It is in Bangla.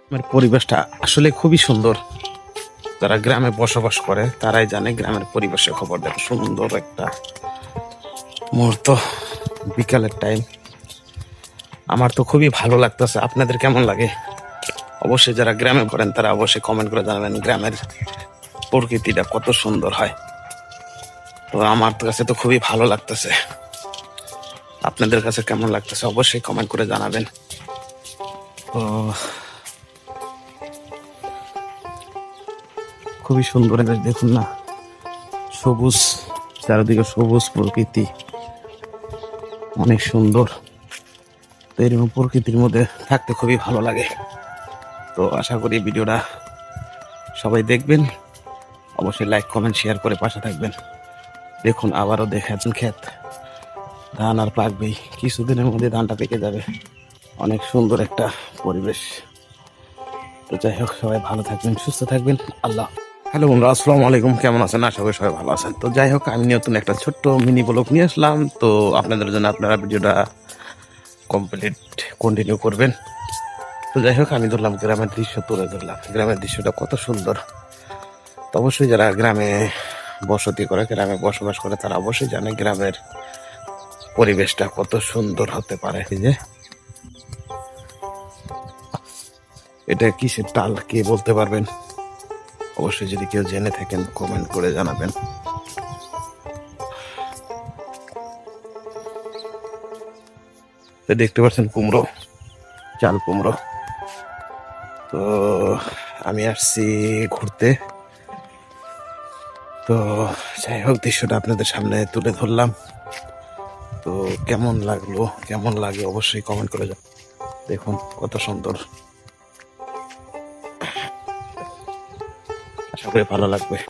আমার পরিবেশটা আসলে খুবই সুন্দর। যারা গ্রামে বসবাস করে তারাই জানে গ্রামের পরিবেশের খবর। দেখো সুন্দর একটা মুহূর্ত, বিকালের টাইম। আমার তো খুবই ভালো লাগতেছে। আপনাদের কেমন লাগে অবশ্যই যারা গ্রামে করেন তারা অবশ্যই কমেন্ট করে জানাবেন গ্রামের প্রকৃতিটা কত সুন্দর হয়। তো আমার কাছে তো খুবই ভালো লাগতেছে। আপনাদের কাছে কেমন লাগতেছে অবশ্যই কমেন্ট করে জানাবেন। তো খুবই সুন্দর দেখুন না, সবুজ, চারিদিকে সবুজ প্রকৃতি, অনেক সুন্দর। তো এরকম প্রকৃতির মধ্যে থাকতে খুবই ভালো লাগে। তো আশা করি ভিডিওটা সবাই দেখবেন, অবশ্যই লাইক কমেন্ট শেয়ার করে পাশে থাকবেন। দেখুন আবারও দেখাচ্ছেন ক্ষেত, ধান আর পাকবেই, কিছুদিনের মধ্যে ধানটা পেকে যাবে। অনেক সুন্দর একটা পরিবেশ। তো যাই হোক, সবাই ভালো থাকবেন, সুস্থ থাকবেন। আল্লাহ। হ্যালো বন্ধুরা, আসসালামু আলাইকুম। কেমন আছেন? আশা করি সবাই ভালো আছেন। তো যাই হোক, আমি নতুন একটা ছোট্ট মিনি ব্লগ নিয়ে আসলাম। তো আপনাদের জন্য আপনারা ভিডিওটা কমপ্লিট কন্টিনিউ করবেন। তো যাই হোক, আমি ধরলাম গ্রামের দৃশ্য তুলে ধরলাম। গ্রামের দৃশ্যটা কত সুন্দর। তো অবশ্যই যারা গ্রামে বসতি করে, গ্রামে বসবাস করে, তারা অবশ্যই জানে গ্রামের পরিবেশটা কত সুন্দর হতে পারে। এই যে এটা কিসের টাল, কে বলতে পারবেন? অবশ্যই যদি কেউ জেনে থাকেন কমেন্ট করে জানাবেন। দেখতে পাচ্ছেন কুমড়ো, চাল কুমড়ো। তো আমি আসছি ঘুরতে। তো যাই হোক, দৃশ্যটা আপনাদের সামনে তুলে ধরলাম। তো কেমন লাগলো, কেমন লাগে অবশ্যই কমেন্ট করে যান। দেখুন কত সুন্দর, আশা করি ভালো লাগবে।